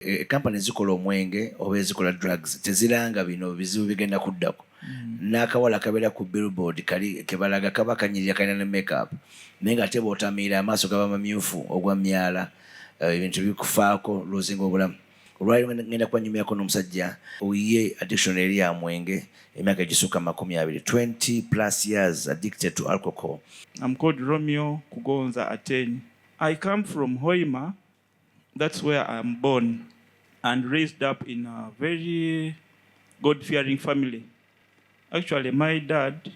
Company zikola omwenge oba ezikola drugs teziranga bino bizibu bigenda kuddako. N'akawala kabeera ku billboard kali kebalaga kaba kanyirira kalina ne makeup naye ng'ate bw'otamiira amaaso gaba mamyufu ogwa myala, ebintu bikufaako loozinga obulamu. Olwaliro ngenda kubanyumyako n'omusajja oye addiction eri ya mwenge emyaka egisukka 20 plus years addicted to alcohol. I'm called Romeo Atenyi. I come from Hoima. That's where I'm born and raised up in a very God-fearing family. Actually, my dad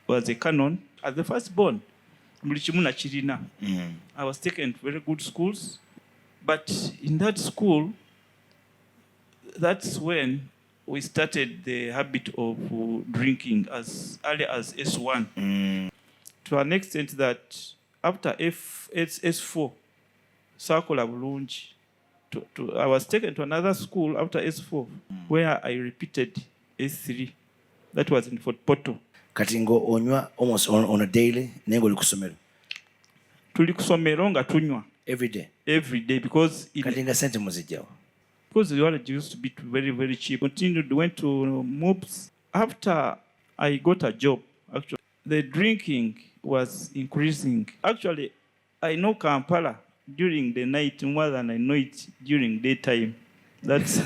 was a canon as the firstborn. I was taken to very good schools, but in that school, that's when we started the habit of drinking as early as S1. To an extent that after S4, Sakola Bulungi, I was taken to another school after S4, where I repeated S3. That was in Fort Porto. Katingo onywa almost on a daily, nengo likusomero. Tuli kusomero nga tunywa. Every day? Every day, because... Katinga sente muzijawa? Because the wallet used to be very, very cheap. Continued, went to MOBS. After I got a job, actually, the drinking was increasing. Actually, I know Kampala during the night more than I know it during daytime. That's...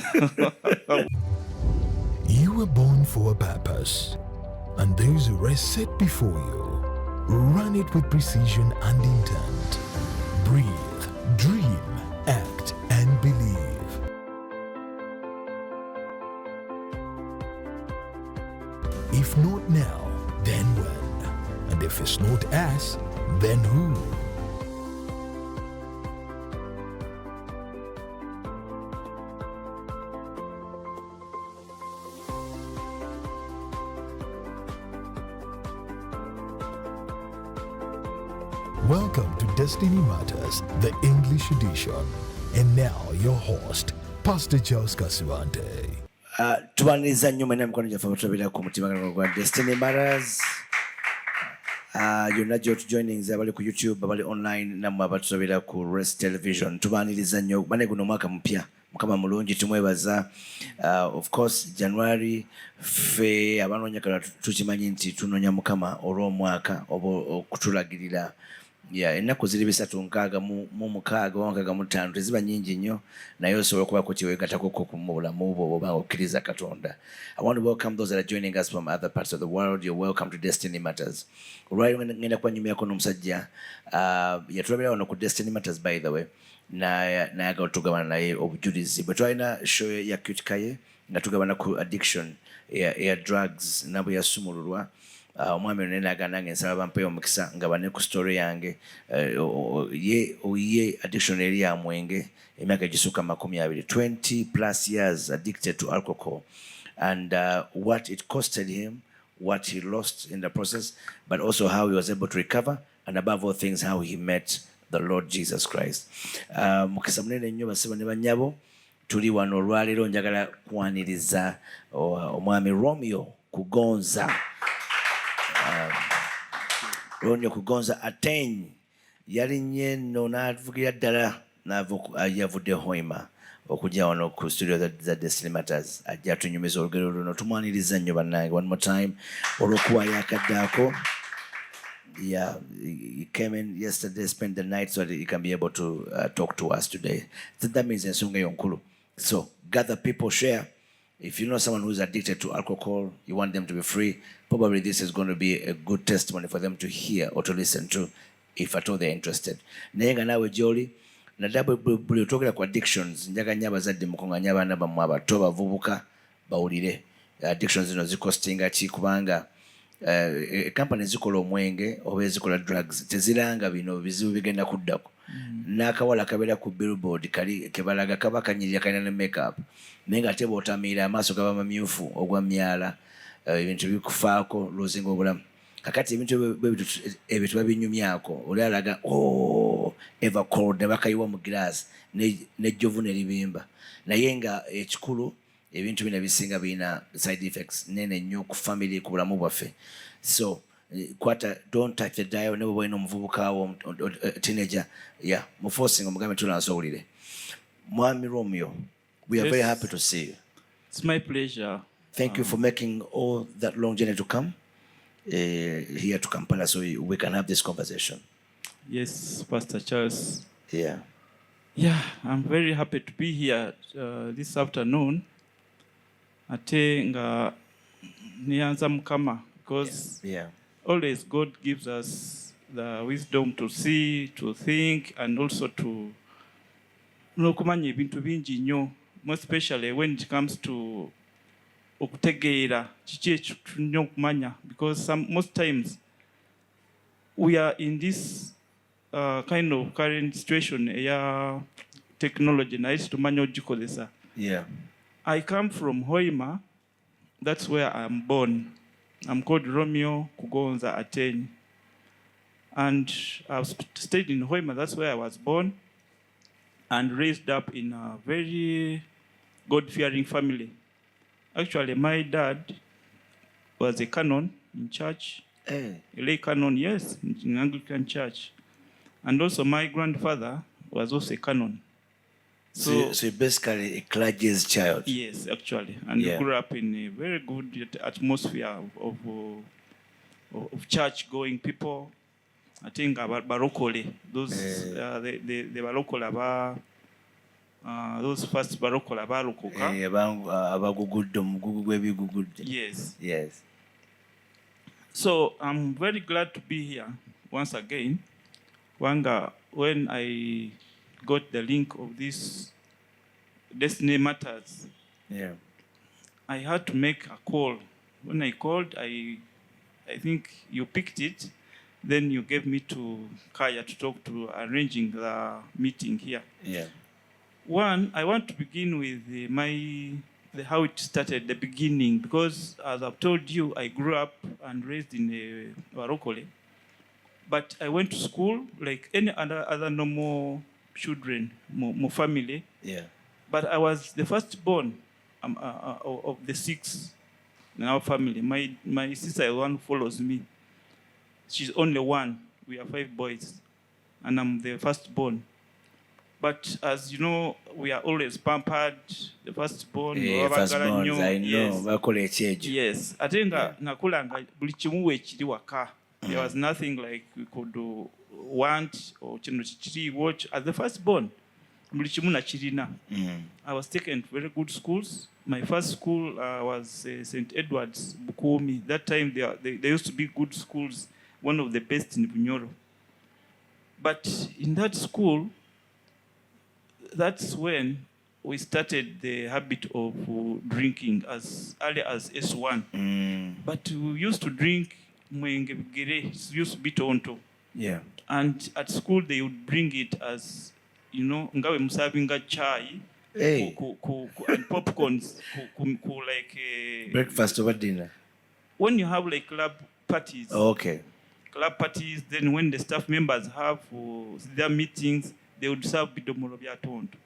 You were born for a purpose, and those who rest set before you, run it with precision and intent. Breathe, dream, act, and believe. If not now, then when? And if it's not us, then who? Welcome to Destiny Matters, the English edition. And now your host, Pastor Charles Kasiwante. Tubaniriza nnyo mwena mikono gyaffe abatulabira ku mutima gwa Destiny Matters. Yonna gy'otujoininze abali ku YouTube, abali online, nammwe abatulabira ku Rest Television. Tubaniriza nnyo bane guno mwaka mpya. Mukama mulungi tumwebaza. Of course, January ffe abanoonya Katonda tukimanyi nti tunoonya Mukama olw'omwaka oba okutulagirira. Ennaku ziri 36 mu 65 teziba nnyingi nnyo naye osobola okubaako kyeweegattako mu bulamu bwo oba okkiriza Katonda. I want to welcome those that are joining us from other parts of the world. You're welcome to Destiny Matters. Olwaliro ngenda kubanyumyako n'omusajja yatulabira wano ku Destiny Matters, by the way, nayagala otugabana naye obujulizi. Bwe twalina show ya Kyutikaye nga tugabana ku addiction ya drugs nabwe yasumululwa, omwami ono n'agamba nange nsaba bampeyo omukisa nga bane ku story yange. Ye addiction eri ya mwenge emyaka egisukka 20 plus years addicted to alcohol, and what it costed him, what he lost in the process, but also how he was able to recover, and above all things how he met the Lord Jesus Christ. Mukisa munene nnyo basiba ne bannyabo, tuli wano olwaleero njagala kwaniriza omwami Romeo Atenyi yalinnye nno n'avugira ddala yavudde Hoima okujja wano ku studio za Destiny Matters ajja atunyumiza olugero luno. Tumwaniriza nnyo bannange one more time olw'okuwaayo akaddaako. He came in yesterday, spent the night so that he can be able to talk to us today. That means ensonga yonkulu. So gather people, share. If you know someone who's addicted to alcohol, you want them to be free, probably this is going to be a good testimony for them to hear or to listen to, if at all they're interested. Nayenga nawe Joli, nadabu buli otogera ku addictions, njaga nnyo abazadde mukonganya abaana bammwe abato bavubuka bawulire. Addictions zino zikostinga ki kubanga company zikola omwenge oba ezikola drugs teziranga bino bizibu bigenda kuddako. N'akawala kabeera ku billboard kali kebalaga kaba kanyirira kalina ne makeup naye ng'ate bw'otamiira amaaso gaba mamyufu ogwa myala, ebintu bikufaako loozinga obulamu. Kakati ebintu ebyo tebabinyumyako oli alaga eva cold ne bakayiwa mu giraasi n'ejjovu ne libimba, naye nga ekikulu ebintu bino bisinga birina side effects nene nnyo ku family, ku bulamu bwaffe. So don't touch the dial. Never went on omuvubuka wo teenager muforcing omugambe tulanso owulire. Mwami Romeo, we are very Yes. happy to see you. It's my pleasure. Thank you for making all that long journey to come here to Kampala so we can have this conversation. Yes, Pastor Charles. Yeah. Yeah, I'm very happy to be here this afternoon. Ate nga nianza mukama because Yeah. always God gives us the wisdom to see, to think, and also to kumanya ebintu bingi nnyo, more especially when it comes to okutegeera kiki ekitulina okumanya, because most times we are in this kind of current situation eya technology naye situmanya ogikozesa. Yeah. I come from Hoima. That's where I'm born. I'm called Romeo Atenyi. And I've stayed in Hoima. That's where I was born and raised up in a very God-fearing family. Actually, my dad was a canon in church. Hey. A lay canon, yes, in Anglican church. And also my grandfather was also a canon. So you're basically a clergy's child. Yes, actually. And we grew up in a very good atmosphere of church-going people. I think about barokole. Those the barokole about those first barokole abarokoka. Yes. Yes. So I'm very glad to be here once again. Wanga, when I got the link of this Destiny Matters, yeah, I had to make a call. When I called, I think you picked it. Then you gave me to Kaya to talk to arranging the meeting here. Yeah. One, I want to begin with how it started, the beginning, because as I've told you, I grew up and raised in Warokole. But I went to school like any other normal children, more family. Yeah. But I was the firstborn of the 6 in our family. My sister is one who follows me. She's only one. We are 5 boys, and I'm the firstborn. But as you know, we are always pampered. The firstborn. Firstborn, I know. Yes. I think nakulanga buli kimu wekiri waka. There was nothing like we could want or watch as the firstborn. I was taken to very good schools. My first school was St. Edward's, Bukumi. That time there used to be good schools, one of the best in Bunyoro. But in that school, that's when we started the habit of drinking as early as S1. But we used to drink mwenge used to be tonto. Yeah. And at school they would bring it as, ngawe musavinga chai, and popcorns, like breakfast over dinner. When you have like club parties. Okay. Club parties, then when the staff members have their meetings, they would serve bidomoro bya tonto.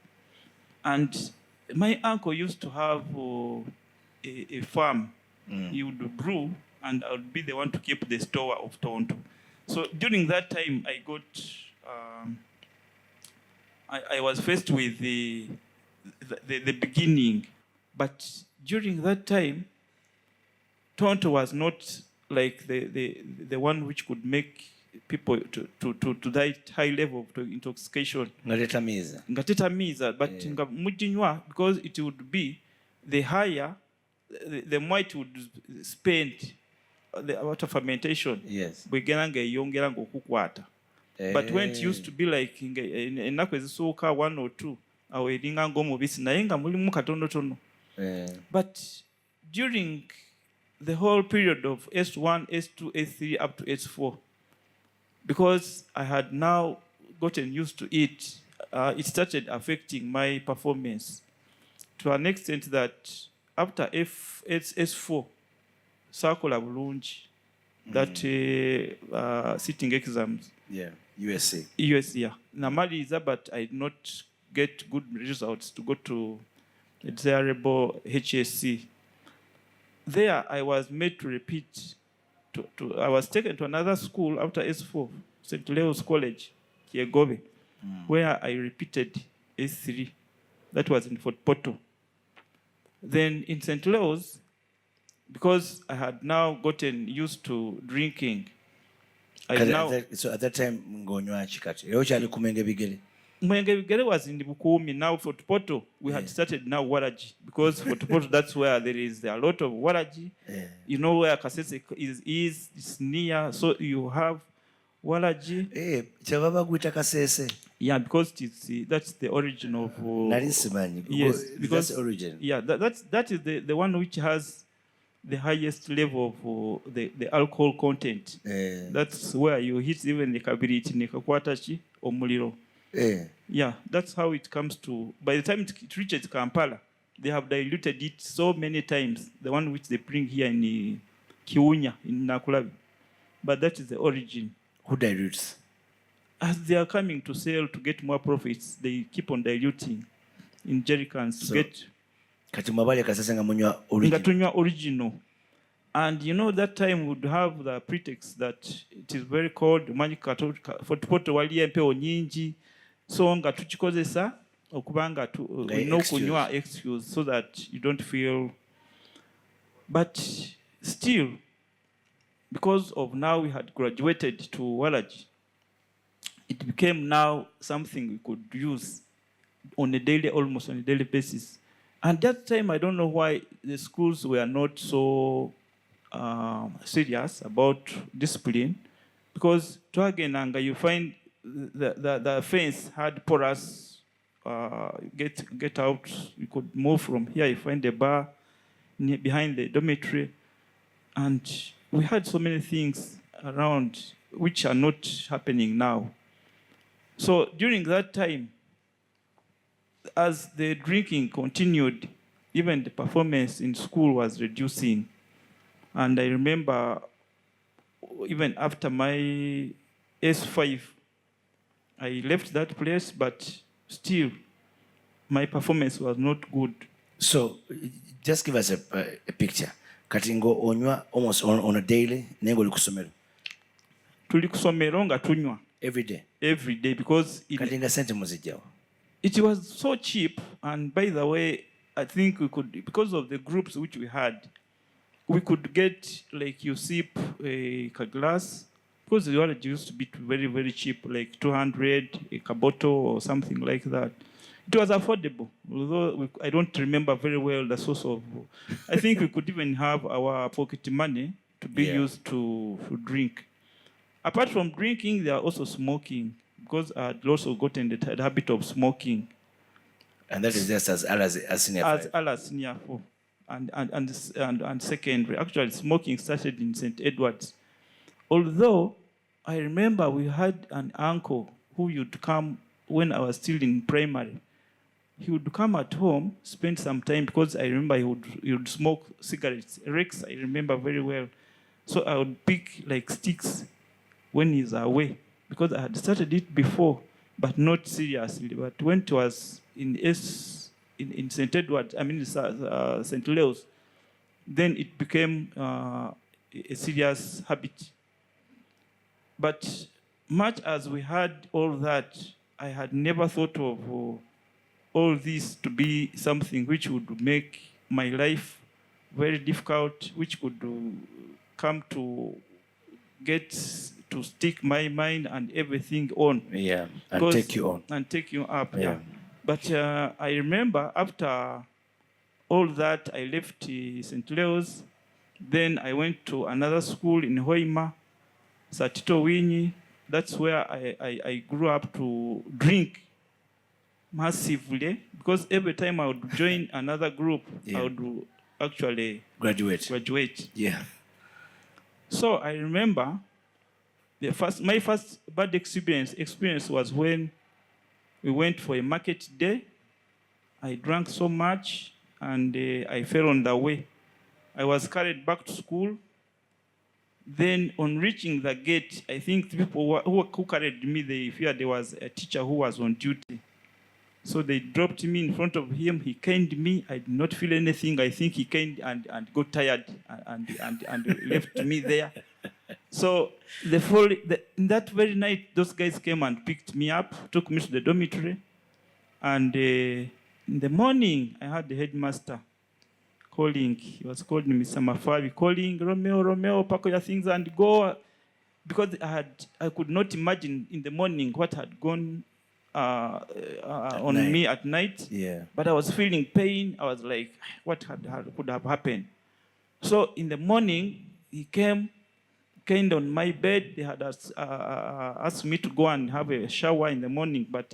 And my uncle used to have a farm. He would brew, and I would be the one to keep the store of tonto. So during that time, I got, I was faced with the beginning. But during that time, tonto was not like the one which could make people to that high level of intoxication. Ngateta but mujinywa, because it would be the higher, the more it would spend the water fermentation. Yes. But when it used to be like enaku ezisooka 1 or 2, aweringa ng'omubisi naye nga mulimu katonotono. But during the whole period of S1, S2, S3 up to S4, because I had now gotten used to it, it started affecting my performance to an extent that after S4, circle bulungi, that sitting exams. Yeah, USC. Yeah. Namaliza, but I did not get good results to go to a desirable HSC. There, I was made to repeat. I was taken to another school after S4, St. Leo's College, Kiegobe, where I repeated S3. That was in Fort Portal. Then in St. Leo's, because I had now gotten used to drinking, so at that time ngonywa chikati yo chali kumenge bigere Mwenge Bigere was in the Bukumi. Now Fort Portal, we had started now Waraji, because Fort Portal, that's where there is a lot of Waraji. You know where Kasese is, it's near, so you have Waraji. chababa guita Kasese. Yeah, because that's the origin of. Yes, because that's origin. Yeah, that is the one which has the highest level of the alcohol content. That's where you hit even the kabiriti nekakwatachi omuliro. Yeah, that's how it comes to. By the time it reaches Kampala, they have diluted it so many times. The one which they bring here in Kiunya, in Nakulabi. But that is the origin. Who dilutes? As they are coming to sell to get more profits, they keep on diluting in jerrycans to get. Original. And you know, that time would have the pretext that it is very cold, Fort Portal wali empewo nyingi, so nga tukikozesa okubanga kunywa excuse so that you don't feel. But still, because of now we had graduated to Waraji, it became now something we could use on a daily, almost on a daily basis. And that time, I don't know why the schools were not so serious about discipline, because Twagenanga, you find the fence had porous, get out, you could move from here, you find a bar behind the dormitory, and we had so many things around which are not happening now. So during that time, as the drinking continued, even the performance in school was reducing. And I remember even after my S5, I left that place, but still my performance was not good. So just give us a picture. Katingo onywa almost on a daily, nengo likusomero. Tuli kusomero nga tunywa. Every day? Every day, because it was so cheap. And by the way, I think we could, because of the groups which we had, we could get, like, you sip a glass, because the water used to be very, very cheap, like 200 a bottle or something like that. It was affordable, although I don't remember very well the source of. I think we could even have our pocket money to be used to drink. Apart from drinking, they are also smoking, because I had also gotten the habit of smoking. And that is just as senior 5? As senior 4. And secondary. Actually, smoking started in St. Edward's. Although, I remember we had an uncle who would come when I was still in primary. He would come at home, spend some time, because I remember he would smoke cigarettes. Rex, I remember very well. So I would pick like sticks when he's away, because I had started it before, but not seriously. But when it was in St. Edward, St. Leo's, then it became a serious habit. But much as we had all that, I had never thought of all this to be something which would make my life very difficult, which could come to get to stick my mind and everything on. Yeah, and take you on. And take you up, yeah. But I remember after all that, I left St. Leo's. Then I went to another school in Hoima, Satito Winyi. That's where I grew up to drink massively, because every time I would join another group, I would actually graduate. Yeah. So I remember my first bad experience was when we went for a market day. I drank so much and I fell on the way. I was carried back to school. Then on reaching the gate, I think the people who carried me, they feared there was a teacher who was on duty. So they dropped me in front of him. He caned me. I did not feel anything. I think he caned and got tired and left me there. So in that very night, those guys came and picked me up, took me to the dormitory. And in the morning, I had the headmaster calling. He was called Mr. Mafavi, calling, Romeo, Romeo, pack your things and go. Because I could not imagine in the morning what had gone on night. me at night. Yeah. But I was feeling pain. I was like, what could have happened? So in the morning, he came on my bed. They had asked me to go and have a shower in the morning, but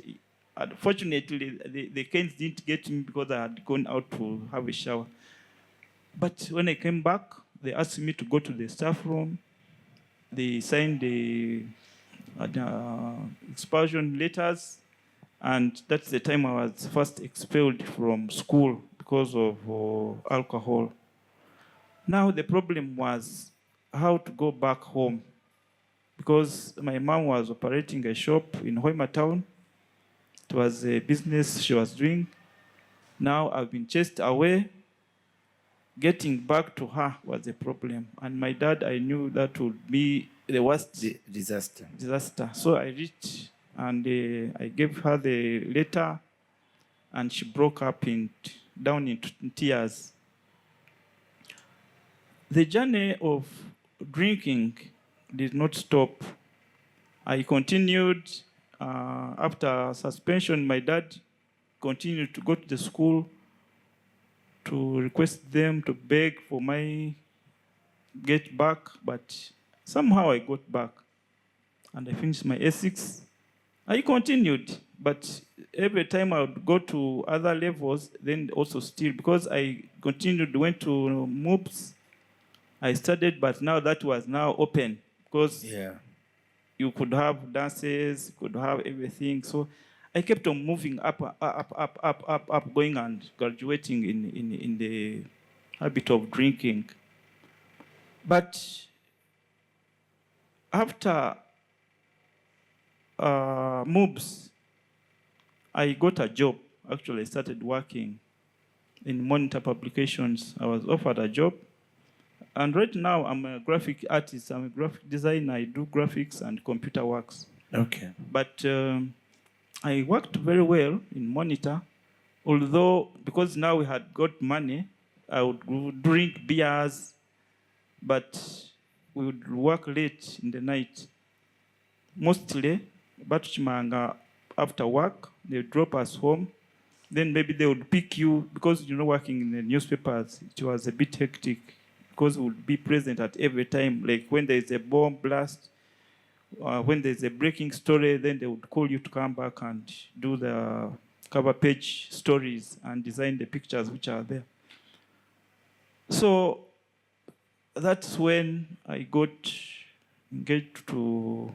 unfortunately, the canes didn't get me because I had gone out to have a shower. But when I came back, they asked me to go to the staff room. They signed the expulsion letters, and that's the time I was first expelled from school because of alcohol. Now the problem was how to go back home, because my mom was operating a shop in Hoima town. It was a business she was doing. Now I've been chased away. Getting back to her was a problem. And my dad, I knew that would be the worst Disaster. So I reached and I gave her the letter, and she broke up down in tears. The journey of drinking did not stop. I continued. After suspension, my dad continued to go to the school to request them to beg for my get back, but somehow I got back and I finished my A6. I continued, but every time I would go to other levels, then also still, because I continued, went to MOOPs, I studied, but now that was now open, because you could have dances, you could have everything. So I kept on moving up, going and graduating in the habit of drinking. But after MOOPs, I got a job. Actually, I started working in Monitor Publications. I was offered a job. And right now, I'm a graphic artist. I'm a graphic designer. I do graphics and computer works. Okay. But I worked very well in Monitor, although because now we had got money, I would drink beers, but we would work late in the night. Mostly, Batuchimanga, after work, they would drop us home. Then maybe they would pick you, because working in the newspapers, it was a bit hectic, because we would be present at every time. Like when there is a bomb blast, when there's a breaking story, then they would call you to come back and do the cover page stories and design the pictures which are there. So that's when I got engaged to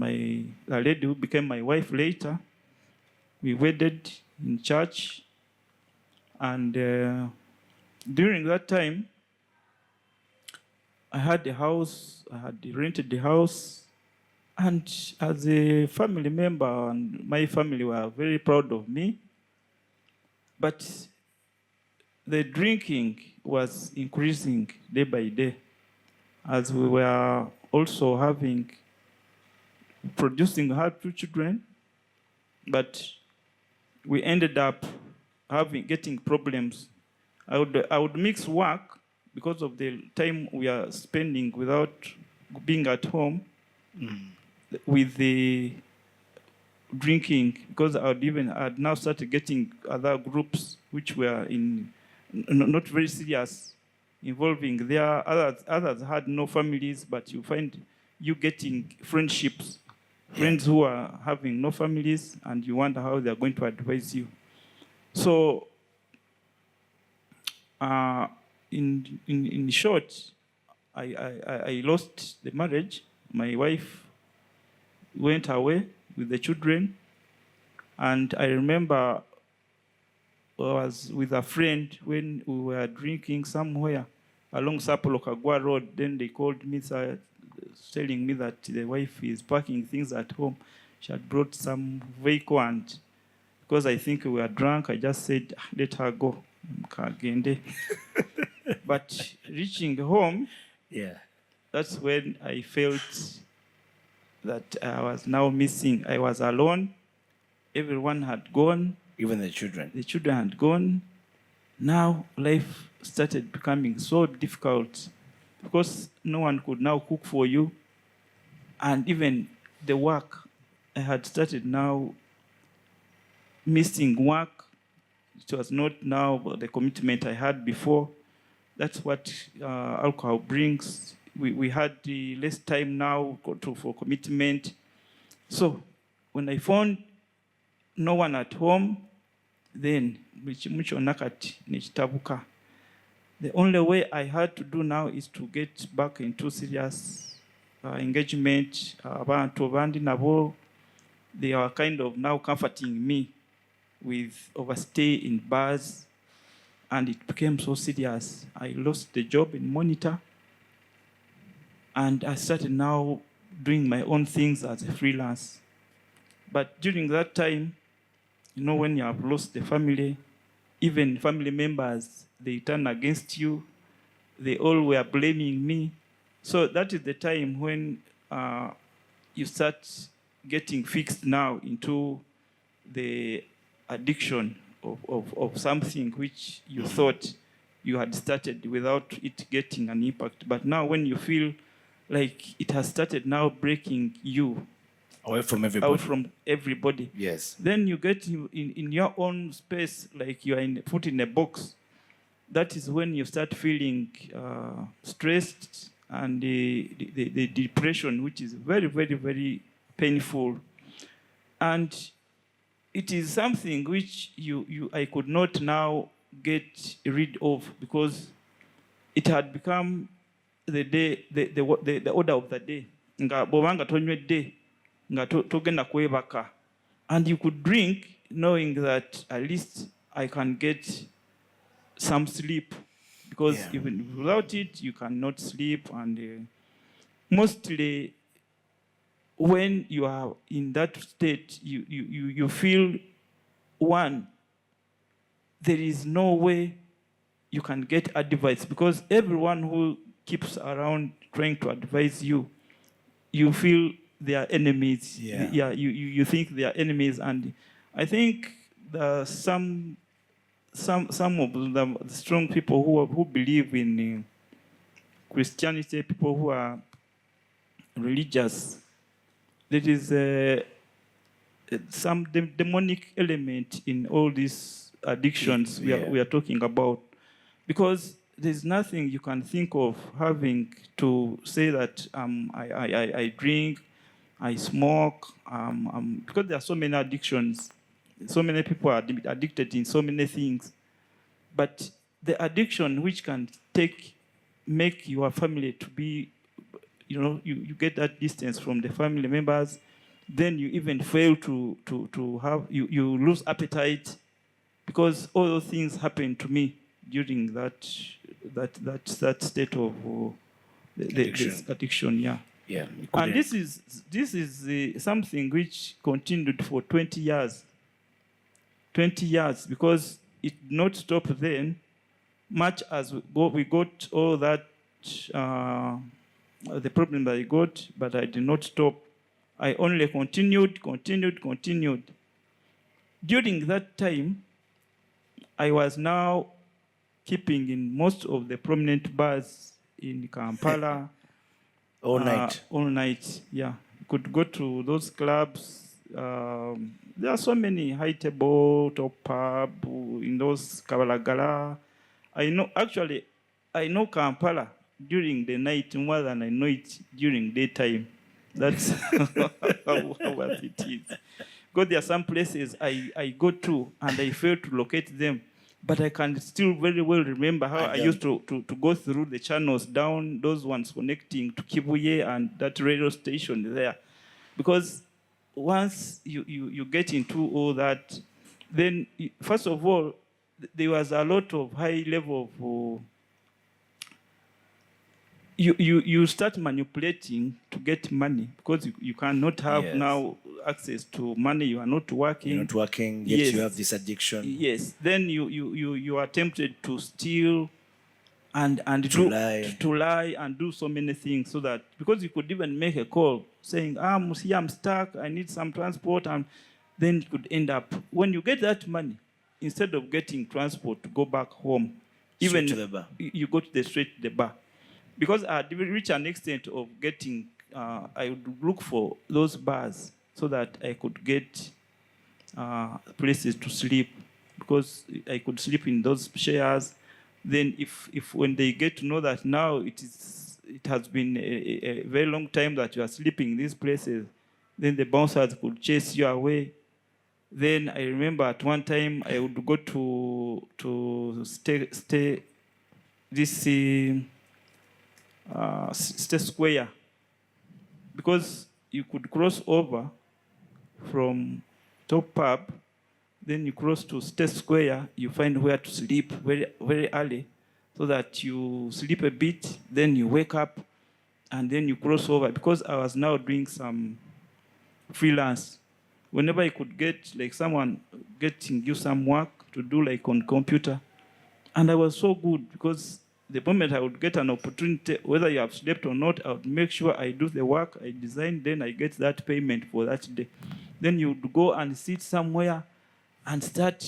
a lady who became my wife later. We wedded in church, and during that time, I had a house, I had rented the house, and as a family member, and my family were very proud of me. But the drinking was increasing day by day, as we were also producing had 2 children, but we ended up getting problems. I would mix work because of the time we are spending without being at home with the drinking, because I'd now started getting other groups which were not very serious, involving there. Others had no families, but you find you getting friendships, friends who are having no families, and you wonder how they're going to advise you. So, in short, I lost the marriage. My wife went away with the children, and I remember I was with a friend when we were drinking somewhere along Sapolo Kagwa Road. Then they called me, telling me that the wife is packing things at home. She had brought some vehicle, and because I think we were drunk, I just said, let her go. But reaching home, that's when I felt that I was now missing. I was alone. Everyone had gone. Even the children. The children had gone. Now life started becoming so difficult because no one could now cook for you. And even the work, I had started now missing work. It was not now the commitment I had before. That's what alcohol brings. We had less time now for commitment. So when I found no one at home, then the only way I had to do now is to get back into serious engagement. They are kind of now comforting me with overstay in bars, and it became so serious. I lost the job in Monitor, and I started now doing my own things as a freelance. But during that time, you know, when you have lost the family, even family members, they turn against you. They all were blaming me. So that is the time when you start getting fixed now into the addiction of something which you thought you had started without it getting an impact. But now when you feel like it has started now breaking you, Away from everybody. out from everybody. Yes. Then you get in your own space, like you are put in a box. That is when you start feeling stressed, and the depression, which is very, very, very painful. And it is something which I could not now get rid of, because it had become the day, the order of the day. Nga bobanga tonywedde nga togenda kwebaka, and you could drink knowing that at least I can get some sleep, because even without it you cannot sleep. And mostly when you are in that state, you feel, one, there is no way you can get advice, because everyone who keeps around trying to advise you, you feel they are enemies. You think they are enemies. And I think some of the strong people who believe in Christianity, people who are religious, there is some demonic element in all these addictions we are talking about, because there's nothing you can think of having to say that I drink, I smoke, because there are so many addictions. So many people are addicted in so many things. But the addiction which can make your family to be, you get that distance from the family members, then you even fail to have, you lose appetite, because all those things happened to me during that state of this addiction. Yeah. And this is something which continued for 20 years. 20 years, because it did not stop then. Much as we got all that, the problem that I got, but I did not stop. I only continued. During that time, I was now keeping in most of the prominent bars in Kampala. All night. All night, yeah. You could go to those clubs. There are so many, High Table, Top Pub, in those Kabalagala. I know Kampala during the night more than I know it during daytime. That's how it is. Because there are some places I go to and I fail to locate them. But I can still very well remember how I used to go through the channels down, those ones connecting to Kibuye and that radio station there. Because once you get into all that, then first of all, there was a lot of high level of you start manipulating to get money, because you cannot have now access to money. You are not working. You're not working, yet you have this addiction. Yes. Then you are tempted to steal and to lie and do so many things, so that, because you could even make a call saying, I'm stuck, I need some transport, and then you could end up, when you get that money, instead of getting transport to go back home, even Straight to the bar. you go to the straight to the bar. Because I had reached an extent of getting, I would look for those bars so that I could get places to sleep, because I could sleep in those shares. Then if when they get to know that now it has been a very long time that you are sleeping in these places, then the bouncers could chase you away. Then I remember at one time I would go to stay this stay square, because you could cross over from top pub, then you cross to State Square, you find where to sleep very, very early, so that you sleep a bit, then you wake up, and then you cross over. Because I was now doing some freelance, whenever I could get like someone getting you some work to do like on computer, and I was so good, because the moment I would get an opportunity, whether you have slept or not, I would make sure I do the work, I design, then I get that payment for that day. Then you would go and sit somewhere and start,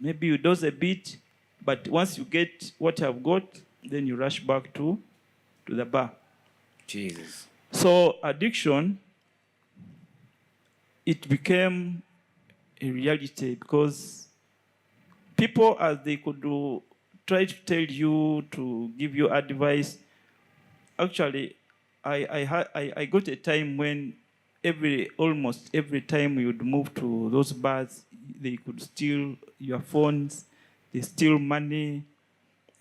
maybe you doze a bit, but once you get what you have got, then you rush back to the bar. Jesus. So addiction, it became a reality, because people, as they could try to tell you, to give you advice, actually, I got a time when almost every time we would move to those bars, they could steal your phones, they steal money.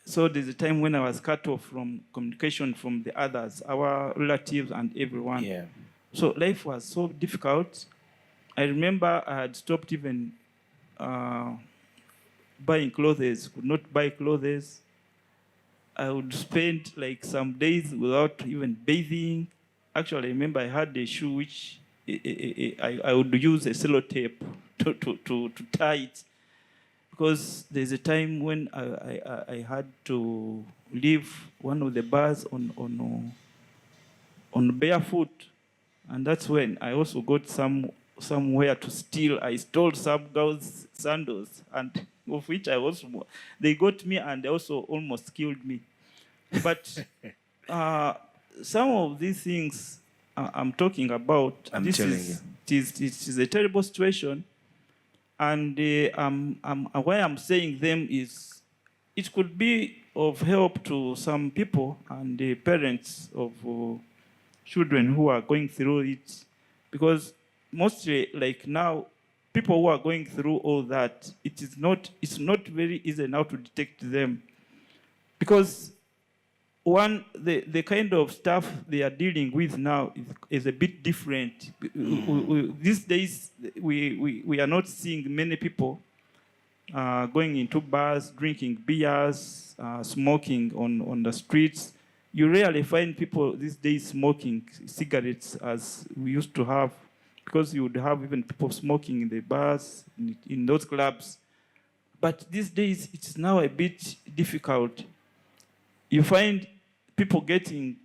So there's a time when I was cut off from communication from the others, our relatives and everyone. Yeah. So life was so difficult. I remember I had stopped even buying clothes, could not buy clothes. I would spend like some days without even bathing. Actually, I remember I had a shoe which I would use a sellotape to tie it, because there's a time when I had to leave one of the bars on barefoot, and that's when I also got somewhere to steal. I stole some girls' sandals, and of which they got me and they also almost killed me. But some of these things I'm talking about, I'm it is a terrible situation, and why I'm saying them is, it could be of help to some people and the parents of children who are going through it, because mostly, like now, people who are going through all that, it's not very easy now to detect them, because the kind of stuff they are dealing with now is a bit different. These days, we are not seeing many people going into bars, drinking beers, smoking on the streets. You rarely find people these days smoking cigarettes as we used to have, because you would have even people smoking in the bars, in those clubs. But these days, it's now a bit difficult. You find people getting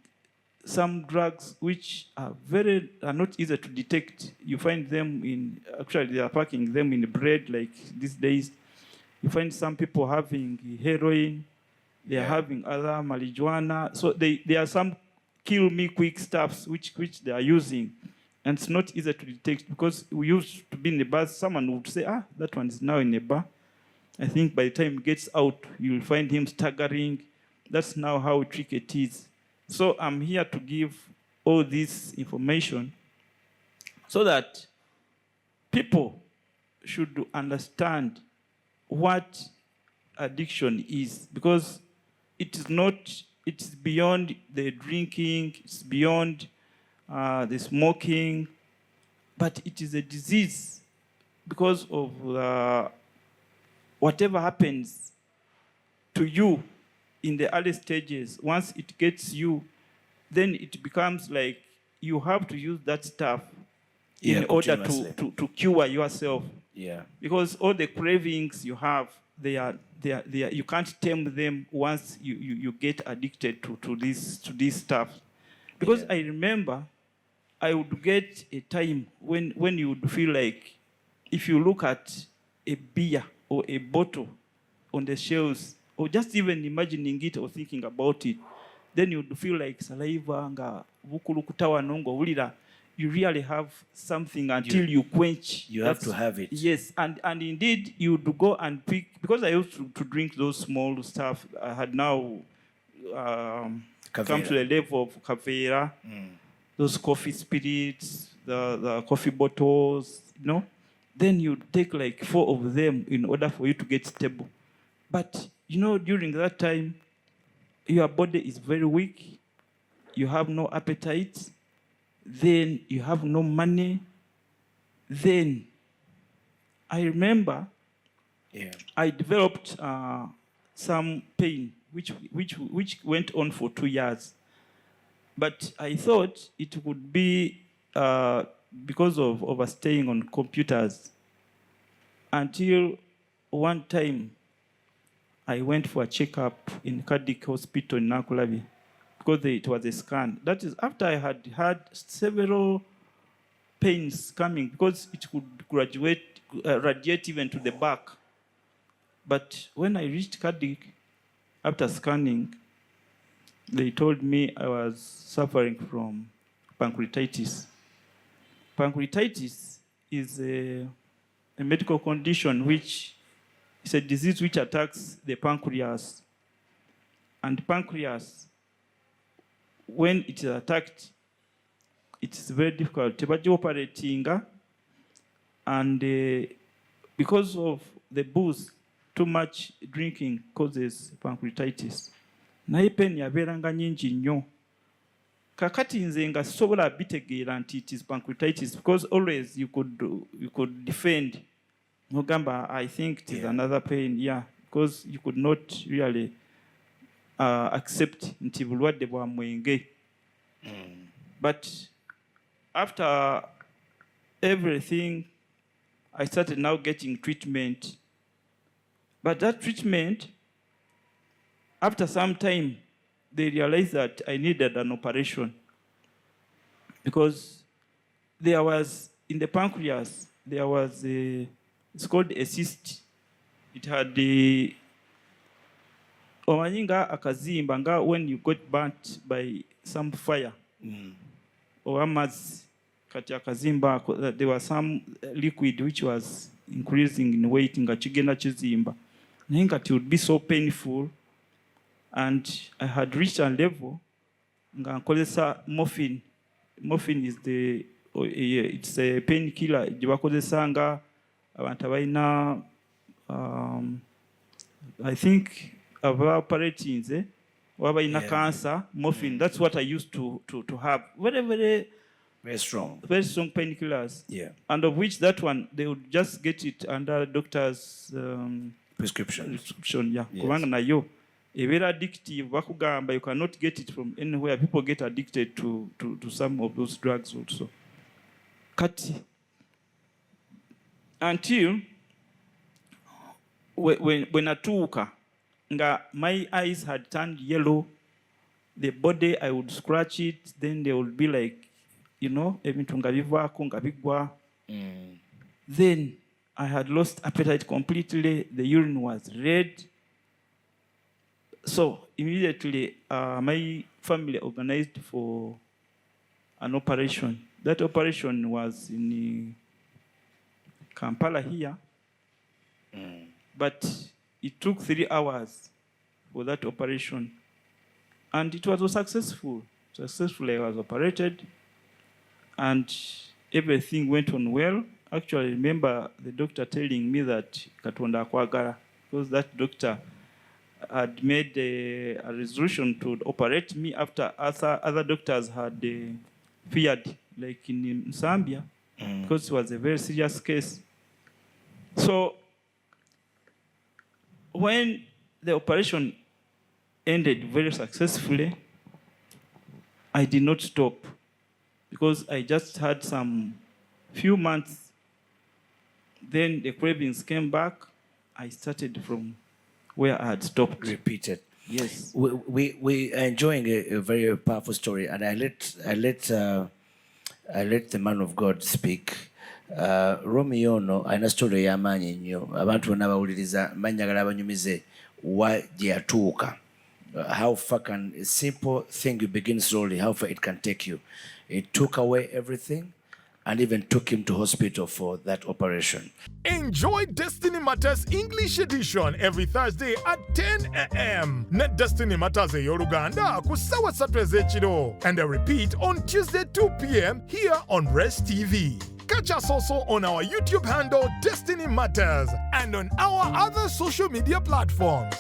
some drugs which are not easy to detect. You find them actually they are packing them in bread, like these days. You find some people having heroin, they are having other marijuana. So there are some kill me quick stuffs which they are using. And it's not easy to detect, because we used to be in the bars, someone would say, that one is now in a bar. I think by the time he gets out, you'll find him staggering. That's now how tricky it is. So I'm here to give all this information so that people should understand what addiction is, because it's beyond the drinking, it's beyond the smoking, but it is a disease because of whatever happens to you in the early stages. Once it gets you, then it becomes like you have to use that stuff in order to cure yourself. Yeah. Because all the cravings you have, they are you can't tame them once you get addicted to this stuff. Because I remember I would get a time when you would feel like if you look at a beer or a bottle on the shelves, or just even imagining it or thinking about it, then you'd feel like saliva nga bukulukuta wano ng'owulira you really have something until you quench. You have to have it. Yes, and indeed you'd go and pick, because I used to drink those small stuff. I had now come to the level of Caveira, those coffee spirits, the coffee bottles, you know. Then you take like 4 of them in order for you to get stable. But, you know, during that time, your body is very weak, you have no appetite, then you have no money. Then I remember I developed some pain, which went on for 2 years. But I thought it would be because of overstaying on computers, until one time I went for a checkup in Cardiac Hospital in Nakulabi, because it was a scan. That is after I had had several pains coming, because it could radiate even to the back. But when I reached Cardiac, after scanning, they told me I was suffering from pancreatitis. Pancreatitis is a medical condition which is a disease which attacks the pancreas. And pancreas, when it is attacked, it is very difficult. Tebaji operating, and because of the booze, too much drinking causes pancreatitis. Naye pain yabeeranga nyingi nnyo. Kakati nze nga sobola bitegeera nti it is pancreatitis, because always you could defend. Nogamba, I think it is another pain, because you could not really accept nti bulwadde bwa mwenge. But after everything, I started now getting treatment. But that treatment, after some time, they realized that I needed an operation, because there was, in the pancreas, there was it's called a cyst. It had the omanyinga akazimba nga when you got burnt by some fire or amaz kati akazimba, there was some liquid which was increasing in weight nga kigenda kizimba. Naye kati it would be so painful, and I had reached a level nga nkozesa morphine. Morphine is it's a painkiller gye bakozesa nga abantu abalina I think operating wabalina cancer. Morphine, that's what I used to have. Very strong painkillers. And of which that one, they would just get it under doctor's prescription. Kubanga nayo ebeera addictive, bakugamba you cannot get it from anywhere. People get addicted to some of those drugs also. Kati until when natuuka nga my eyes had turned yellow, the body, I would scratch it, then they would be like, you know, ebintu nga bivaako nga bigwa. Then I had lost appetite completely. The urine was red. So immediately my family organized for an operation. That operation was in Kampala here. But it took 3 hours for that operation. And it was successful. Successfully, I was operated. And everything went on well. Actually, I remember the doctor telling me that Katonda akwagala, because that doctor had made a resolution to operate me after other doctors had feared, like in Zambia, because it was a very serious case. So when the operation ended very successfully, I did not stop, because I just had some few months. Then the cravings came back. I started from where I had stopped. Repeated. Yes. We are enjoying a very powerful story, and I let the man of God speak. Romeo ono alina story ey'amaanyi nnyo abantu bonna bawuliriza mannyagala abanyumize wa gye yatuuka. How far can a simple thing you begin slowly, how far it can take you. It took away everything and even took him to hospital for that operation. Enjoy Destiny Matters English edition every Thursday at 10 a.m. Net Destiny Matters Yoruganda kusawa satwezechiro, and a repeat on Tuesday 2 p.m. here on Rest TV. Catch us also on our YouTube handle Destiny Matters and on our other social media platforms.